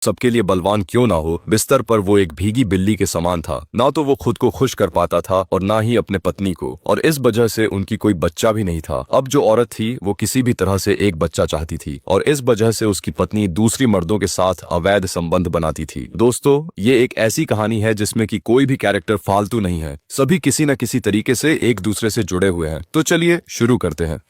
सबके लिए बलवान क्यों ना हो, बिस्तर पर वो एक भीगी बिल्ली के समान था। ना तो वो खुद को खुश कर पाता था और ना ही अपने पत्नी को, और इस वजह से उनकी कोई बच्चा भी नहीं था। अब जो औरत थी वो किसी भी तरह से एक बच्चा चाहती थी और इस वजह से उसकी पत्नी दूसरी मर्दों के साथ अवैध संबंध बनाती थी। दोस्तों, ये एक ऐसी कहानी है जिसमें कि कोई भी कैरेक्टर फालतू नहीं है, सभी किसी न किसी तरीके से एक दूसरे से जुड़े हुए हैं। तो चलिए शुरू करते हैं।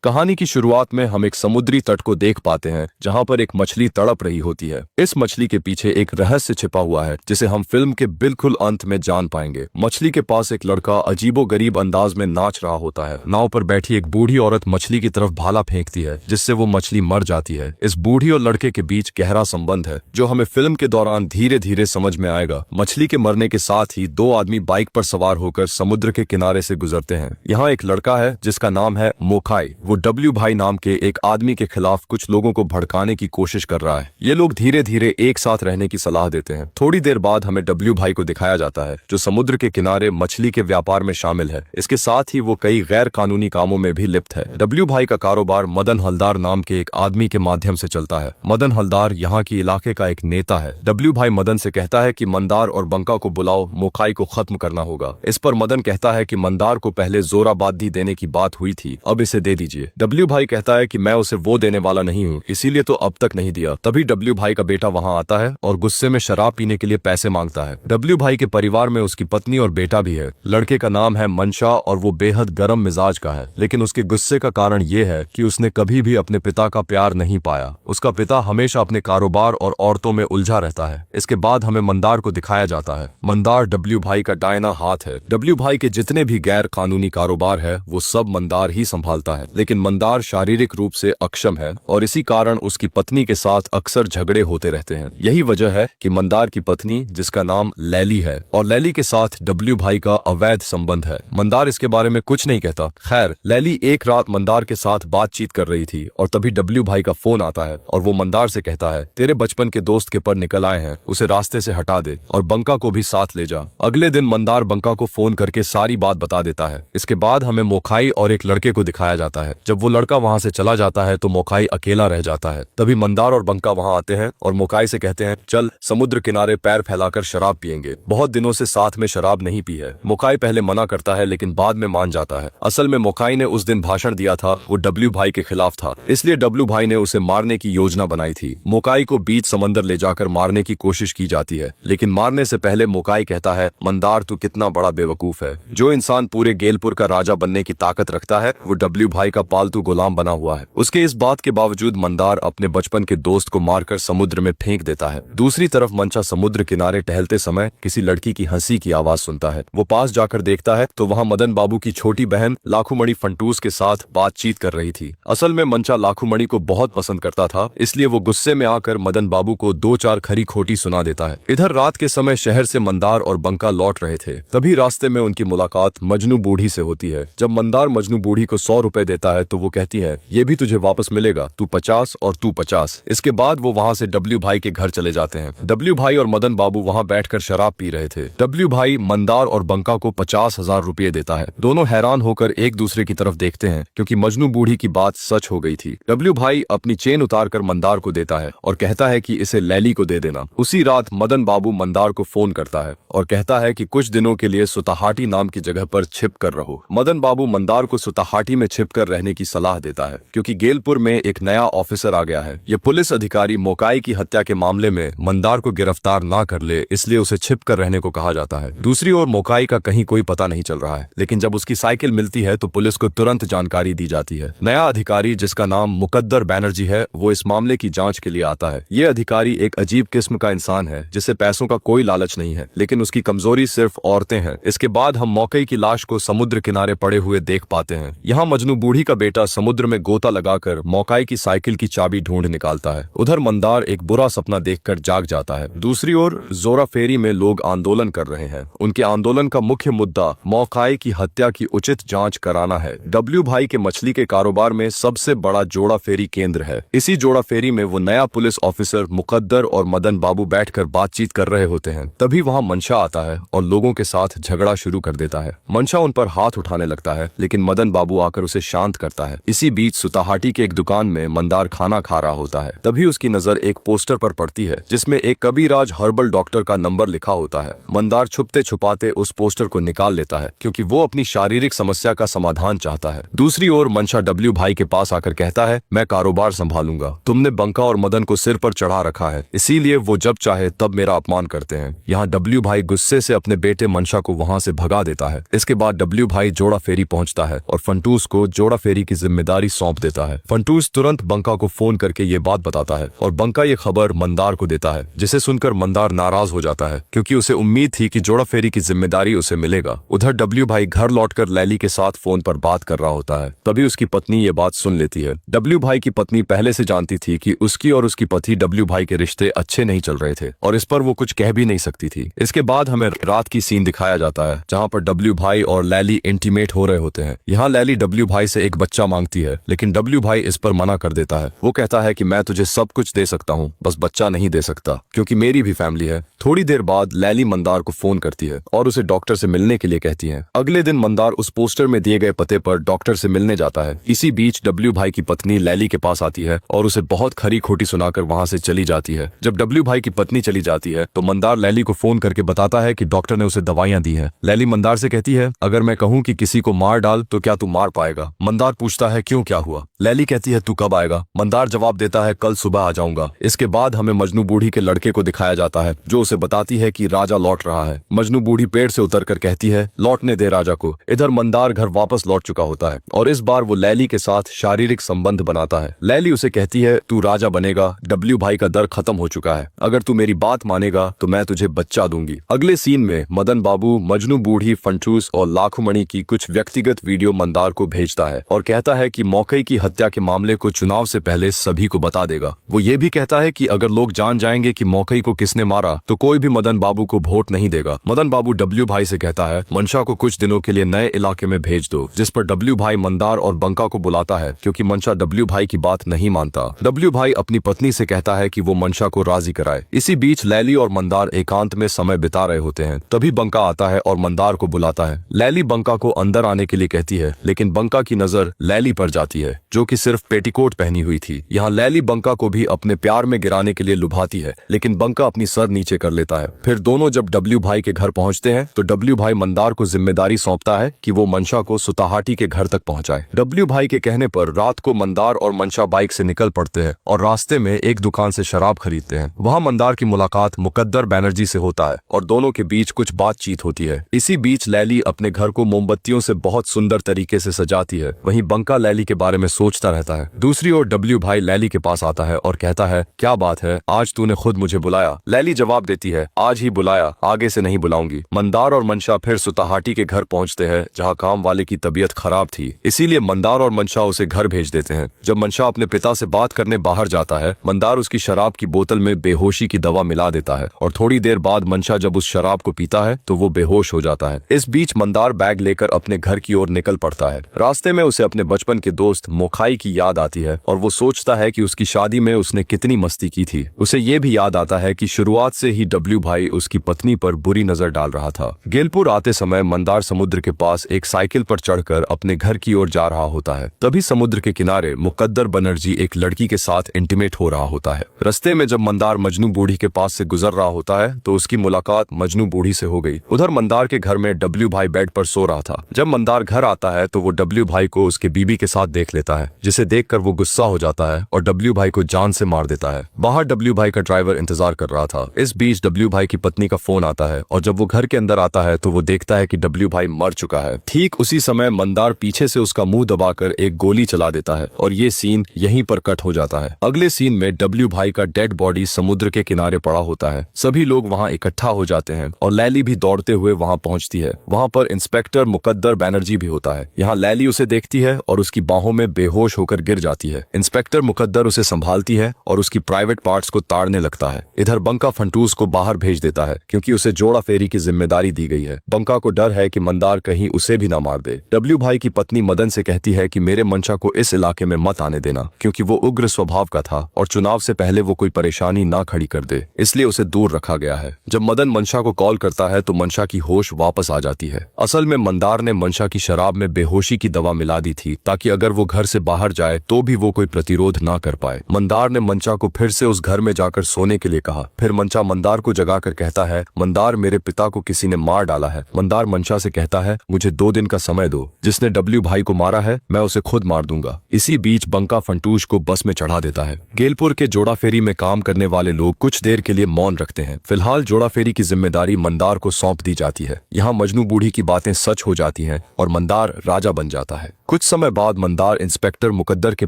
कहानी की शुरुआत में हम एक समुद्री तट को देख पाते हैं जहां पर एक मछली तड़प रही होती है। इस मछली के पीछे एक रहस्य छिपा हुआ है जिसे हम फिल्म के बिल्कुल अंत में जान पाएंगे। मछली के पास एक लड़का अजीबोगरीब अंदाज में नाच रहा होता है। नाव पर बैठी एक बूढ़ी औरत मछली की तरफ भाला फेंकती है जिससे वो मछली मर जाती है। इस बूढ़ी और लड़के के बीच गहरा संबंध है जो हमें फिल्म के दौरान धीरे धीरे समझ में आएगा। मछली के मरने के साथ ही दो आदमी बाइक पर सवार होकर समुद्र के किनारे से गुजरते हैं। यहाँ एक लड़का है जिसका नाम है मोखाई। वो डब्ल्यू भाई नाम के एक आदमी के खिलाफ कुछ लोगों को भड़काने की कोशिश कर रहा है। ये लोग धीरे धीरे एक साथ रहने की सलाह देते हैं। थोड़ी देर बाद हमें डब्ल्यू भाई को दिखाया जाता है जो समुद्र के किनारे मछली के व्यापार में शामिल है। इसके साथ ही वो कई गैर कानूनी कामों में भी लिप्त है। डब्ल्यू भाई का कारोबार मदन हलदार नाम के एक आदमी के माध्यम से चलता है। मदन हलदार यहाँ की इलाके का एक नेता है। डब्ल्यू भाई मदन से कहता है कि मंदार और बंका को बुलाओ, मोखाई को खत्म करना होगा। इस पर मदन कहता है कि मंदार को पहले जोराबादी देने की बात हुई थी, अब इसे दे दीजिए। डब्ल्यू भाई कहता है कि मैं उसे वो देने वाला नहीं हूँ, इसीलिए तो अब तक नहीं दिया। तभी डब्ल्यू भाई का बेटा वहाँ आता है और गुस्से में शराब पीने के लिए पैसे मांगता है। डब्ल्यू भाई के परिवार में उसकी पत्नी और बेटा भी है। लड़के का नाम है मंशा और वो बेहद गर्म मिजाज का है, लेकिन उसके गुस्से का कारण ये है कि उसने कभी भी अपने पिता का प्यार नहीं पाया। उसका पिता हमेशा अपने कारोबार और औरतों में उलझा रहता है। इसके बाद हमें मंदार को दिखाया जाता है। मंदार डब्ल्यू भाई का दाहिना हाथ है। डब्ल्यू भाई के जितने भी गैर कानूनी कारोबार है वो सब मंदार ही संभालता है, लेकिन मंदार शारीरिक रूप से अक्षम है और इसी कारण उसकी पत्नी के साथ अक्सर झगड़े होते रहते हैं। यही वजह है कि मंदार की पत्नी, जिसका नाम लैली है, और लैली के साथ डब्ल्यू भाई का अवैध संबंध है। मंदार इसके बारे में कुछ नहीं कहता। खैर, लैली एक रात मंदार के साथ बातचीत कर रही थी और तभी डब्ल्यू भाई का फोन आता है और वो मंदार से कहता है, तेरे बचपन के दोस्त के पर निकल आए हैं, उसे रास्ते से हटा दे और बंका को भी साथ ले जा। अगले दिन मंदार बंका को फोन करके सारी बात बता देता है। इसके बाद हमें मोखाई और एक लड़के को दिखाया जाता है। जब वो लड़का वहाँ से चला जाता है तो मोखाई अकेला रह जाता है। तभी मंदार और बंका वहाँ आते हैं और मोखाई से कहते हैं, चल समुद्र किनारे पैर फैलाकर शराब पियेंगे, बहुत दिनों से साथ में शराब नहीं पी है। मोखाई पहले मना करता है लेकिन बाद में मान जाता है। असल में मोखाई ने उस दिन भाषण दिया था वो डब्ल्यू भाई के खिलाफ था, इसलिए डब्ल्यू भाई ने उसे मारने की योजना बनाई थी। मोखाई को बीच समंदर ले जाकर मारने की कोशिश की जाती है, लेकिन मारने से पहले मोखाई कहता है, मंदार तू कितना बड़ा बेवकूफ है। जो इंसान पूरे गेलपुर का राजा बनने की ताकत रखता है वो डब्ल्यू भाई का पालतू गुलाम बना हुआ है। उसके इस बात के बावजूद मंदार अपने बचपन के दोस्त को मारकर समुद्र में फेंक देता है। दूसरी तरफ मंचा समुद्र किनारे टहलते समय किसी लड़की की हंसी की आवाज सुनता है। वो पास जाकर देखता है तो वहाँ मदन बाबू की छोटी बहन लाखूमणि फंटूस के साथ बातचीत कर रही थी। असल में मंचा लाखूमणि को बहुत पसंद करता था, इसलिए वो गुस्से में आकर मदन बाबू को दो चार खरी खोटी सुना देता है। इधर रात के समय शहर से मंदार और बंका लौट रहे थे। तभी रास्ते में उनकी मुलाकात मजनू बूढ़ी से होती है। जब मंदार मजनू बूढ़ी को 100 रुपए देता है तो वो कहती है, ये भी तुझे वापस मिलेगा, तू 50 और तू 50। इसके बाद वो वहाँ से डब्ल्यू भाई के घर चले जाते हैं। डब्ल्यू भाई और मदन बाबू वहाँ बैठकर शराब पी रहे थे। डब्ल्यू भाई मंदार और बंका को 50,000 रुपये देता है। दोनों हैरान होकर एक दूसरे की तरफ देखते हैं क्योंकि मजनू बूढ़ी की बात सच हो गई थी। डब्ल्यू भाई अपनी चेन उतार कर मंदार को देता है और कहता है कि इसे लैली को दे देना। उसी रात मदन बाबू मंदार को फोन करता है और कहता है कि कुछ दिनों के लिए सुताहाटी नाम की जगह पर छिप कर रहो। मदन बाबू मंदार को सुताहाटी में छिप कर रहने की सलाह देता है क्योंकि गेलपुर में एक नया ऑफिसर आ गया है। ये पुलिस अधिकारी मोकाई की हत्या के मामले में मंदार को गिरफ्तार ना कर ले, इसलिए उसे छिप कर रहने को कहा जाता है। दूसरी ओर मोकाई का कहीं कोई पता नहीं चल रहा है, लेकिन जब उसकी साइकिल मिलती है तो पुलिस को तुरंत जानकारी दी जाती है। नया अधिकारी जिसका नाम मुकद्दर बैनर्जी है वो इस मामले की जांच के लिए आता है। ये अधिकारी एक अजीब किस्म का इंसान है जिसे पैसों का कोई लालच नहीं है, लेकिन उसकी कमजोरी सिर्फ औरतें हैं। इसके बाद हम मोकाई की लाश को समुद्र किनारे पड़े हुए देख पाते हैं। यहाँ मजनू बूढ़ी का बेटा समुद्र में गोता लगाकर मोकाई की साइकिल की चाबी ढूंढ निकालता है। उधर मंदार एक बुरा सपना देखकर जाग जाता है। दूसरी ओर जोरा फेरी में लोग आंदोलन कर रहे हैं। उनके आंदोलन का मुख्य मुद्दा मोकाई की हत्या की उचित जांच कराना है। डब्ल्यू भाई के मछली के कारोबार में सबसे बड़ा जोड़ा फेरी केंद्र है। इसी जोड़ा फेरी में वो नया पुलिस ऑफिसर मुकद्दर और मदन बाबू बैठकर बातचीत कर रहे होते हैं। तभी वहाँ मंशा आता है और लोगों के साथ झगड़ा शुरू कर देता है। मंशा उन पर हाथ उठाने लगता है, लेकिन मदन बाबू आकर उसे शांत करता है। इसी बीच सुताहाटी के एक दुकान में मंदार खाना खा रहा होता है। तभी उसकी नजर एक पोस्टर पर पड़ती है जिसमें एक कबीराज हर्बल डॉक्टर का नंबर लिखा होता है। मंदार छुपते छुपाते उस पोस्टर को निकाल लेता है क्योंकि वो अपनी शारीरिक समस्या का समाधान चाहता है। दूसरी ओर मंशा डब्ल्यू भाई के पास आकर कहता है, मैं कारोबार संभालूंगा, तुमने बंका और मदन को सिर पर चढ़ा रखा है, इसीलिए वो जब चाहे तब मेरा अपमान करते हैं। यहाँ डब्ल्यू भाई गुस्से से अपने बेटे मंशा को वहाँ से भगा देता है। इसके बाद डब्ल्यू भाई जोड़ा फेरी पहुँचता है और फंटूस को जोड़ा फेरी की जिम्मेदारी सौंप देता है। फंटूस तुरंत बंका को फोन करके ये बात बताता है और बंका ये खबर मंदार को देता है, जिसे सुनकर मंदार नाराज हो जाता है क्योंकि उसे उम्मीद थी कि जोड़ा फेरी की जिम्मेदारी उसे मिलेगा। उधर डब्ल्यू भाई घर लौटकर लैली के साथ फोन पर बात कर रहा होता है। तभी उसकी पत्नी ये बात सुन लेती है। डब्ल्यू भाई की पत्नी पहले से जानती थी कि उसकी और उसकी पति डब्ल्यू भाई के रिश्ते अच्छे नहीं चल रहे थे और इस पर वो कुछ कह भी नहीं सकती थी। इसके बाद हमें रात की सीन दिखाया जाता है जहाँ पर डब्ल्यू भाई और लैली इंटीमेट हो रहे होते हैं। यहाँ लैली डब्ल्यू भाई से एक बच्चा मांगती है लेकिन डब्ल्यू भाई इस पर मना कर देता है। वो कहता है कि मैं तुझे सब कुछ दे सकता हूँ, बस बच्चा नहीं दे सकता क्योंकि मेरी भी फैमिली है। थोड़ी देर बाद लैली मंदार को फोन करती है और उसे डॉक्टर से मिलने के लिए कहती है। अगले दिन मंदार उस पोस्टर में दिए गए पते पर डॉक्टर से मिलने जाता है। इसी बीच डब्ल्यू भाई की पत्नी लैली के पास आती है और उसे बहुत खरी खोटी सुनाकर वहाँ से चली जाती है। जब डब्ल्यू भाई की पत्नी चली जाती है तो मंदार लैली को फोन करके बताता है कि डॉक्टर ने उसे दवाइयाँ दी है। लैली मंदार से कहती है, अगर मैं कहूँ कि किसी को मार डाल तो क्या तू मार पाएगा? मंदार पूछता है, क्यों, क्या हुआ? लैली कहती है, तू कब आएगा? मंदार जवाब देता है, कल सुबह आ जाऊंगा। इसके बाद हमें मजनू बूढ़ी के लड़के को दिखाया जाता है जो उसे बताती है कि राजा लौट रहा है। मजनू बूढ़ी पेड़ से उतरकर कहती है, लौटने दे राजा को। इधर मंदार घर वापस लौट चुका होता है और इस बार वो लैली के साथ शारीरिक संबंध बनाता है। लैली उसे कहती है, तू राजा बनेगा, डब्ल्यू भाई का दर खत्म हो चुका है, अगर तू मेरी बात मानेगा तो मैं तुझे बच्चा दूंगी। अगले सीन में मदन बाबू, मजनू बूढ़ी, फंटूस और लाखुमणि की कुछ व्यक्तिगत वीडियो मंदार को भेजता है और कहता है कि मौके की हत्या के मामले को चुनाव से पहले सभी को बता देगा। वो ये भी कहता है कि अगर लोग जान जाएंगे कि मौके को किसने मारा तो कोई भी मदन बाबू को वोट नहीं देगा। मदन बाबू डब्ल्यू भाई से कहता है, मंशा को कुछ दिनों के लिए नए इलाके में भेज दो, जिस पर डब्ल्यू भाई मंदार और बंका को बुलाता है क्योंकि मंशा डब्ल्यू भाई की बात नहीं मानता। डब्ल्यू भाई अपनी पत्नी से कहता है कि वो मंशा को राजी कराए। इसी बीच लैली और मंदार एकांत में समय बिता रहे होते हैं। तभी बंका आता है और मंदार को बुलाता है। लैली बंका को अंदर आने के लिए कहती है लेकिन बंका की नजर लैली पर जाती है जो कि सिर्फ पेटीकोट पहनी हुई थी। यहाँ लैली बंका को भी अपने प्यार में गिराने के लिए लुभाती है लेकिन बंका अपनी सर नीचे कर लेता है। फिर दोनों जब डब्ल्यू भाई के घर पहुंचते हैं तो डब्ल्यू भाई मंदार को जिम्मेदारी सौंपता है कि वो मंशा को सुताहाटी के घर तक पहुंचाए। डब्ल्यू भाई के कहने पर रात को मंदार और मंशा बाइक से निकल पड़ते हैं और रास्ते में एक दुकान से शराब खरीदते हैं। वहाँ मंदार की मुलाकात मुकद्दर बैनर्जी से होता है और दोनों के बीच कुछ बातचीत होती है। इसी बीच लैली अपने घर को मोमबत्तियों से बहुत सुंदर तरीके से सजाती है। वहीं बंका लैली के बारे में सोचता रहता है। दूसरी ओर डब्ल्यू भाई लैली के पास आता है और कहता है, क्या बात है, आज तूने खुद मुझे बुलाया? लैली जवाब देती है, आज ही बुलाया, आगे से नहीं बुलाऊंगी। मंदार और मंशा फिर सुताहाटी के घर पहुंचते हैं जहां काम वाले की तबीयत खराब थी, इसीलिए मंदार और मंशा उसे घर भेज देते हैं। जब मंशा अपने पिता से बात करने बाहर जाता है, मंदार उसकी शराब की बोतल में बेहोशी की दवा मिला देता है और थोड़ी देर बाद मंशा जब उस शराब को पीता है तो वो बेहोश हो जाता है। इस बीच मंदार बैग लेकर अपने घर की ओर निकल पड़ता है। रास्ते में उसे अपने बचपन के दोस्त मोखाई की याद आती है और वो सोचता है कि उसकी शादी में उसने कितनी मस्ती की थी। उसे ये भी याद आता है कि शुरुआत से ही डब्ल्यू भाई उसकी पत्नी पर बुरी नजर डाल रहा था। गेलपुर आते समय मंदार समुद्र के पास एक साइकिल पर चढ़कर अपने घर की ओर जा रहा होता है। तभी समुद्र के किनारे मुकद्दर बनर्जी एक लड़की के साथ इंटीमेट हो रहा होता है। रास्ते में जब मंदार मजनू बूढ़ी के पास से गुजर रहा होता है तो उसकी मुलाकात मजनू बूढ़ी से हो गई। उधर मंदार के घर में डब्ल्यू भाई बेड पर सो रहा था। जब मंदार घर आता है तो वो डब्ल्यू भाई को उसके बीबी के साथ देख लेता है, जिसे देखकर वो गुस्सा हो जाता है और डब्ल्यू भाई को जान से मार देता है। बाहर डब्ल्यू भाई का ड्राइवर इंतजार कर रहा था। इस बीच डब्ल्यू भाई की पत्नी का फोन आता है और जब वो घर के अंदर आता है तो वो देखता है कि डब्ल्यू भाई मर चुका है। ठीक उसी समय मंदार पीछे से उसका मुंह दबाकर एक गोली चला देता है और ये सीन यहीं पर कट हो जाता है। अगले सीन में डब्ल्यू भाई का डेड बॉडी समुद्र के किनारे पड़ा होता है। सभी लोग वहाँ इकट्ठा हो जाते हैं और लैली भी दौड़ते हुए वहाँ पहुँचती है। वहाँ पर इंस्पेक्टर मुकद्दर बैनर्जी भी होता है। यहाँ लैली उसे देखती है और उसकी बाहों में बेहोश होकर गिर जाती है। इंस्पेक्टर मुकद्दर उसे संभालती है और उसकी प्राइवेट पार्ट्स को ताड़ने लगता है। इधर बंका फंटूस को बाहर भेज देता है क्योंकि उसे जोड़ा फेरी की जिम्मेदारी दी गई है। बंका को डर है कि मंदार कहीं उसे भी ना मार दे। डब्ल्यू भाई की पत्नी मदन से कहती है कि मेरे मंशा को इस इलाके में मत आने देना क्योंकि वो उग्र स्वभाव का था और चुनाव से पहले वो कोई परेशानी ना खड़ी कर दे, इसलिए उसे दूर रखा गया है। जब मदन मंशा को कॉल करता है तो मंशा की होश वापस आ जाती है। असल में मंदार ने मंशा की शराब में बेहोशी की दवा मिला दी थी ताकि अगर वो घर से बाहर जाए तो भी वो कोई प्रतिरोध ना कर पाए। मंदार ने मंचा को फिर से उस घर में जाकर सोने के लिए कहा। फिर मंचा मंदार को जगाकर कहता है, मंदार, मेरे पिता को किसी ने मार डाला है। मंदार मंचा से कहता है, मुझे 2 दिन का समय दो, जिसने डब्ल्यू भाई को मारा है मैं उसे खुद मार दूंगा। इसी बीच बंका फंटूश को बस में चढ़ा देता है। गेलपुर के जोड़ा फेरी में काम करने वाले लोग कुछ देर के लिए मौन रखते हैं। फिलहाल जोड़ा फेरी की जिम्मेदारी मंदार को सौंप दी जाती है। यहाँ मजनू बूढ़ी की बातें सच हो जाती हैं और मंदार राजा बन जाता है। कुछ समय बाद मंदार इंस्पेक्टर मुकद्दर के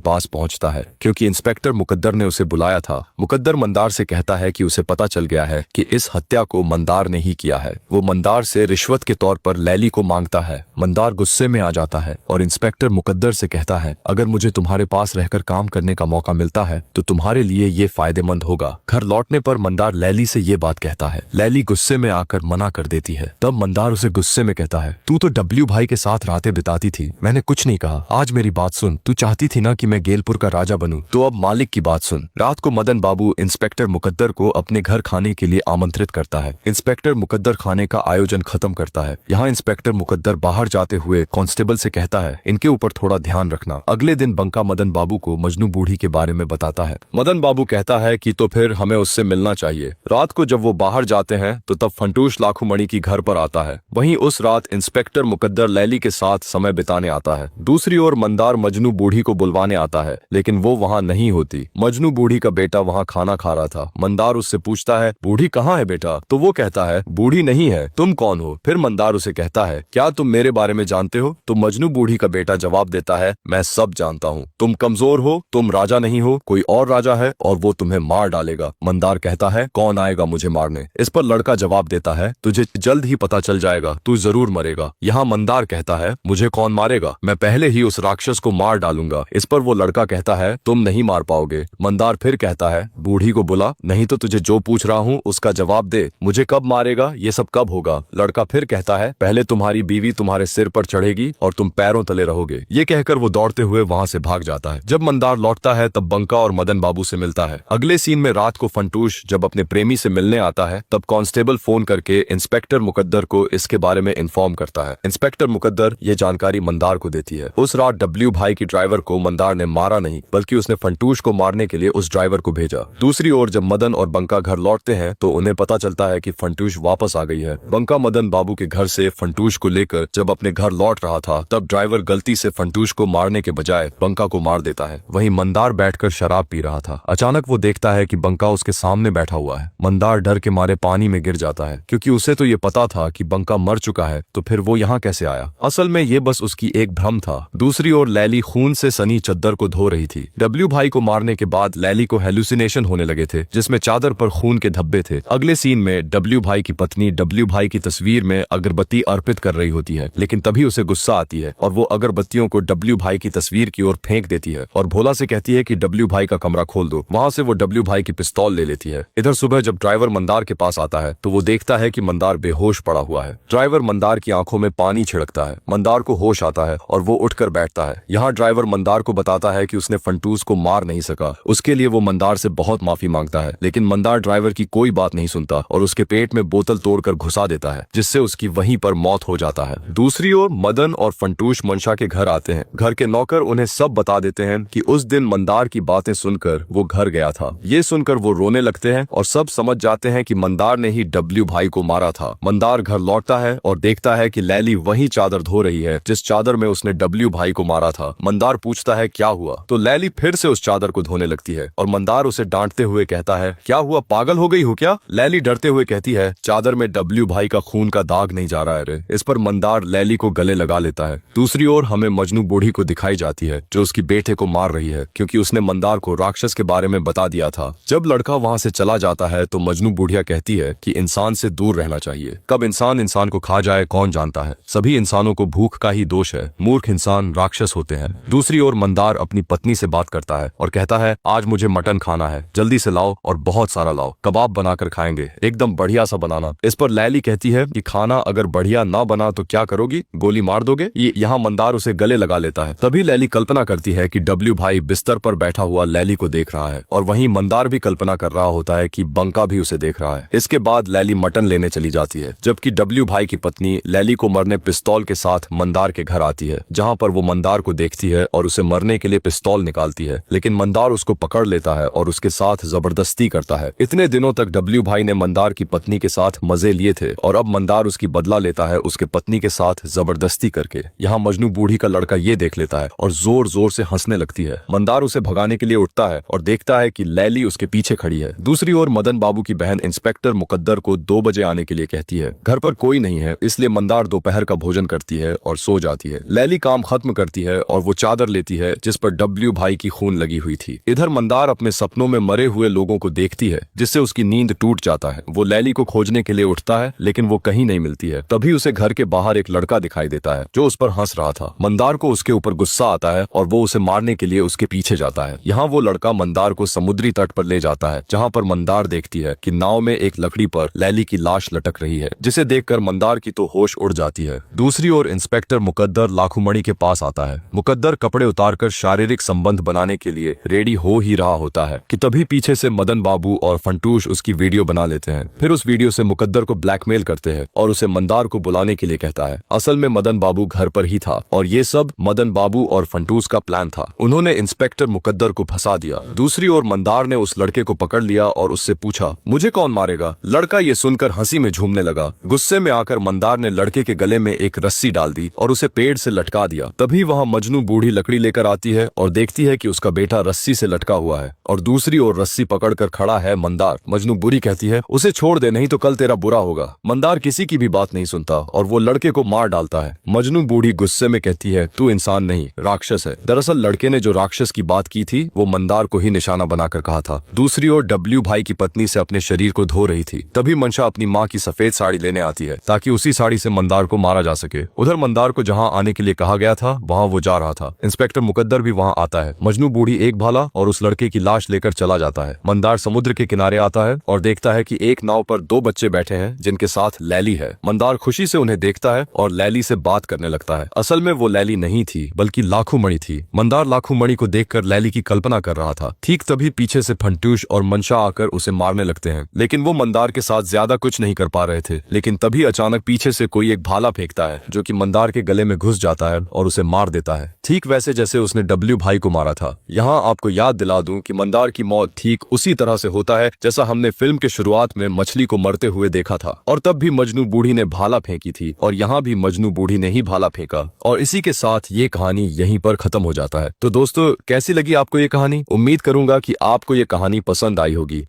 पास पहुंचता है क्योंकि इंस्पेक्टर मुकद्दर ने उसे बुलाया था। मुकद्दर मंदार से कहता है कि उसे पता चल गया है कि इस हत्या को मंदार ने ही किया है। वो मंदार से रिश्वत के तौर पर लैली को मांगता है। मंदार गुस्से में आ जाता है और इंस्पेक्टर मुकद्दर से कहता है, अगर मुझे तुम्हारे पास रहकर काम करने का मौका मिलता है तो तुम्हारे लिए ये फायदेमंद होगा। घर लौटने पर मंदार लैली से ये बात कहता है। लैली गुस्से में आकर मना कर देती है। तब मंदार उसे गुस्से में कहता है, तू तो डब्ल्यू भाई के साथ रातें बिताती थी, मैंने कुछ नहीं कहा। आज मेरी बात सुन, तू चाहती थी ना कि मैं गेलपुर का राजा बनूं, तो अब मालिक की बात सुन। रात को मदन बाबू इंस्पेक्टर मुकद्दर को अपने घर खाने के लिए आमंत्रित करता है। इंस्पेक्टर मुकद्दर खाने का आयोजन खत्म करता है। यहाँ इंस्पेक्टर मुकद्दर बाहर जाते हुए कांस्टेबल से कहता है, इनके ऊपर थोड़ा ध्यान रखना। अगले दिन बंका मदन बाबू को मजनू बूढ़ी के बारे में बताता है। मदन बाबू कहता है कि तो फिर हमें उससे मिलना चाहिए। रात को जब वो बाहर जाते हैं तो तब फंटूश लाखूमणि की घर पर आता है। वहीं उस रात इंस्पेक्टर मुकद्दर लैली के साथ समय बिताने आता है। दूसरी ओर मंदार मजनू बूढ़ी को बुलवाने आता है, लेकिन वो वहाँ नहीं होती। मजनू बूढ़ी का बेटा वहाँ खाना खा रहा था। मंदार उससे पूछता है, बूढ़ी कहाँ है बेटा? तो वो कहता है, बूढ़ी नहीं है, तुम कौन हो? फिर मंदार उसे कहता है, क्या तुम मेरे बारे में जानते हो? तो मजनू बूढ़ी का बेटा जवाब देता है, मैं सब जानता हूँ। तुम कमजोर हो, तुम राजा नहीं हो, कोई और राजा है और वो तुम्हें मार डालेगा। मंदार कहता है, कौन आएगा मुझे मारने? इस पर लड़का जवाब देता है, तुझे जल्द ही पता चल जाएगा, तू जरूर मरेगा। यहाँ मंदार कहता है, मुझे कौन मारेगा? मैं पहले ही उस राक्षस को मार डालूंगा। इस पर वो लड़का कहता है, तुम नहीं मार पाओगे। मंदार फिर कहता है, बूढ़ी को बुला, नहीं तो तुझे जो पूछ रहा हूँ उसका जवाब दे। मुझे कब मारेगा? ये सब कब होगा? लड़का फिर कहता है, पहले तुम्हारी बीवी तुम्हारे सिर पर चढ़ेगी और तुम पैरों तले रहोगे। ये कहकर वो दौड़ते हुए वहाँ से भाग जाता है। जब मंदार लौटता है तब बंका और मदन बाबू से मिलता है। अगले सीन में रात को फंटूश जब अपने प्रेमी से मिलने आता है तब कांस्टेबल फोन करके इंस्पेक्टर मुकद्दर को इसके बारे में इन्फॉर्म करता है। इंस्पेक्टर मुकद्दर ये जानकारी मंदार को देती है। उस रात डब्ल्यू भाई की ड्राइवर को मंदार ने मारा नहीं, बल्कि उसने फंटूश को मारने के लिए उस ड्राइवर को भेजा। दूसरी ओर जब मदन और बंका घर लौटते हैं तो उन्हें पता चलता है कि फंटूश वापस आ गई है। बंका मदन बाबू के घर से फंटूश को लेकर जब अपने घर लौट रहा था तब ड्राइवर गलती से फंटूश को मारने के बजाय बंका को मार देता है। वहीं मंदार बैठकर शराब पी रहा था। अचानक वो देखता है कि बंका उसके सामने बैठा हुआ है। मंदार डर के मारे पानी में गिर जाता है क्योंकि उसे तो ये पता था कि बंका मर चुका है, तो फिर वो यहाँ कैसे आया? असल में ये बस उसकी एक भ्रम था। दूसरी ओर लैली खून से सनी चद्दर को धो रही थी। डब्ल्यू भाई को मारने के बाद लैली को हेलुसिनेशन होने लगे थे जिसमें चादर पर खून के धब्बे थे। अगले सीन में डब्ल्यू भाई की पत्नी डब्ल्यू भाई की तस्वीर में अगरबत्ती अर्पित कर रही होती है, लेकिन तभी उसे गुस्सा आती है और वो अगरबत्तियों को डब्ल्यू भाई की तस्वीर की ओर फेंक देती है और भोला से कहती है कि डब्ल्यू भाई का कमरा खोल दो। वहाँ से वो डब्ल्यू भाई की पिस्तौल ले लेती है। इधर सुबह जब ड्राइवर मंदार के पास आता है तो वो देखता है कि मंदार बेहोश पड़ा हुआ है। ड्राइवर मंदार की आंखों में पानी छिड़कता है। मंदार को होश आता है और वो उठकर बैठता है। यहाँ ड्राइवर मंदार को बताता है कि उसने फंटूस को मार नहीं सका। उसके लिए वो मंदार से बहुत माफी मांगता है, लेकिन मंदार ड्राइवर की कोई बात नहीं सुनता और उसके पेट में बोतल तोड़कर घुसा देता है, जिससे उसकी वहीं पर मौत हो जाता है। दूसरी ओर मदन और फंटूश मंशा के घर आते हैं। घर के नौकर उन्हें सब बता देते हैं कि उस दिन मंदार की बातें सुनकर वो घर गया था। ये सुनकर वो रोने लगते हैं और सब समझ जाते हैं कि मंदार ने ही डब्ल्यू भाई को मारा था। मंदार घर लौटता है और देखता है कि लैली वही चादर धो रही है जिस चादर में उसने डब्ल्यू भाई को मारा था। मंदार पूछता है क्या हुआ, तो लैली फिर से उस चादर को धोने लगती है और मंदार उसे डांटते हुए कहता है, क्या हुआ, पागल हो गई हो क्या? लैली डरते हुए कहती है, चादर में डब्ल्यू भाई का खून का दाग नहीं जा रहा है रे। इस पर मंदार लैली को गले लगा लेता है। दूसरी ओर हमें मजनू बूढ़ी को दिखाई जाती है जो उसकी बेटे को मार रही है क्योंकि उसने मंदार को राक्षस के बारे में बता दिया था। जब लड़का वहाँ से चला जाता है तो मजनू बूढ़िया कहती है कि इंसान से दूर रहना चाहिए। कब इंसान इंसान को खा जाए कौन जानता है। सभी इंसानों को भूख का ही दोष है। मूर्ख इंसान राक्षस होते हैं। दूसरी ओर मंदार अपनी पत्नी से बात करता है और कहता है, आज मुझे मटन खाना है, जल्दी से लाओ और बहुत सारा लाओ, कबाब बनाकर खाएंगे, एकदम बढ़िया सा बनाना। इस पर लैली कहती है कि खाना अगर बढ़िया ना बना तो क्या करोगी, गोली मार दोगे? यहाँ मंदार उसे गले लगा लेता है। तभी लैली कल्पना करती है कि डब्ल्यू भाई बिस्तर पर बैठा हुआ लैली को देख रहा है और वहीं मंदार भी कल्पना कर रहा होता है कि बंका भी उसे देख रहा है। इसके बाद लैली मटन लेने चली जाती है, जबकि डब्ल्यू भाई की पत्नी लैली को मरने पिस्तौल के साथ मंदार के घर आती है, जहाँ यहाँ पर वो मंदार को देखती है और उसे मरने के लिए पिस्तौल निकालती है, लेकिन मंदार उसको पकड़ लेता है और उसके साथ जबरदस्ती करता है। इतने दिनों तक डब्ल्यू भाई ने मंदार की पत्नी के साथ मजे लिए थे और अब मंदार उसकी बदला लेता है उसके पत्नी के साथ जबरदस्ती करके। यहाँ मजनू बूढ़ी का लड़का ये देख लेता है और जोर जोर से हंसने लगती है। मंदार उसे भगाने के लिए उठता है और देखता है कि लैली उसके पीछे खड़ी है। दूसरी ओर मदन बाबू की बहन इंस्पेक्टर मुकद्दर को 2 बजे आने के लिए कहती है। घर पर कोई नहीं है, इसलिए मंदार दोपहर का भोजन करती है और सो जाती है। लैली काम खत्म करती है और वो चादर लेती है जिस पर डब्ल्यू भाई की खून लगी हुई थी। इधर मंदार अपने सपनों में मरे हुए लोगों को देखती है जिससे उसकी नींद टूट जाता है। वो लैली को खोजने के लिए उठता है लेकिन वो कहीं नहीं मिलती है। तभी उसे घर के बाहर एक लड़का दिखाई देता है जो उस पर हंस रहा था। मंदार को उसके ऊपर गुस्सा आता है और वो उसे मारने के लिए उसके पीछे जाता है। यहाँ वो लड़का मंदार को समुद्री तट पर ले जाता है जहाँ पर मंदार देखती है कि नाव में एक लकड़ी पर लैली की लाश लटक रही है, जिसे देखकर मंदार की तो होश उड़ जाती है। दूसरी ओर इंस्पेक्टर मुकद्दर लाखूमणि के पास आता है। मुकद्दर कपड़े उतारकर शारीरिक संबंध बनाने के लिए रेडी हो ही रहा होता है कि तभी पीछे से मदन बाबू और फंटूश उसकी वीडियो बना लेते हैं। फिर उस वीडियो से मुकद्दर को ब्लैकमेल करते हैं और उसे मंदार को बुलाने के लिए कहता है। असल में मदन बाबू घर पर ही था और ये सब मदन बाबू और फंटूस का प्लान था। उन्होंने इंस्पेक्टर मुकद्दर को फंसा दिया। दूसरी ओर मंदार ने उस लड़के को पकड़ लिया और उससे पूछा, मुझे कौन मारेगा? लड़का ये सुनकर हंसी में झूमने लगा। गुस्से में आकर मंदार ने लड़के के गले में एक रस्सी डाल दी और उसे पेड़ से लटका दिया। तभी वहाँ मजनू बूढ़ी लकड़ी लेकर आती है और देखती है कि उसका बेटा रस्सी से लटका हुआ है और दूसरी ओर रस्सी पकड़कर खड़ा है मंदार। मजनू बुरी कहती है, उसे छोड़ दे, नहीं तो कल तेरा बुरा होगा। मंदार किसी की भी बात नहीं सुनता और वो लड़के को मार डालता है। मजनू बूढ़ी गुस्से में कहती है, तू इंसान नहीं राक्षस है। दरअसल लड़के ने जो राक्षस की बात की थी वो मंदार को ही निशाना बनाकर कहा था। दूसरी ओर डब्ल्यू भाई की पत्नी से अपने शरीर को धो रही थी। तभी मंशा अपनी माँ की सफेद साड़ी लेने आती है ताकि उसी साड़ी से मंदार को मारा जा सके। उधर मंदार को जहाँ आने के लिए कहा गया था वहाँ वो जा रहा था। इंस्पेक्टर मुकद्दर भी वहाँ आता है। मजनू बूढ़ी एक भाला और उस लड़के की लाश लेकर चला जाता है। मंदार समुद्र के किनारे आता है और देखता है कि एक नाव पर 2 बच्चे बैठे हैं जिनके साथ लैली है। मंदार खुशी से उन्हें देखता है और लैली से बात करने लगता है। असल में वो लैली नहीं थी बल्कि लाखूमणि थी। मंदार लाखूमणि को देखकर लैली की कल्पना कर रहा था। ठीक तभी पीछे से फंटूश और मंशा आकर उसे मारने लगते हैं, लेकिन वो मंदार के साथ ज्यादा कुछ नहीं कर पा रहे थे। लेकिन तभी अचानक पीछे से कोई एक भाला फेंकता है जो कि मंदार के गले में घुस जाता है और उसे मार देता है, ठीक वैसे जैसे उसने डब्ल्यू भाई को मारा था। यहाँ आपको याद दिला दूं कि मंदार की मौत ठीक उसी तरह से होता है जैसा हमने फिल्म के शुरुआत में मछली को मरते हुए देखा था। और तब भी मजनू बूढ़ी ने भाला फेंकी थी और यहाँ भी मजनू बूढ़ी ने ही भाला फेंका। और इसी के साथ ये कहानी यहीं पर खत्म हो जाता है। तो दोस्तों, कैसी लगी आपको ये कहानी? उम्मीद करूंगा कि आपको ये कहानी पसंद आई होगी।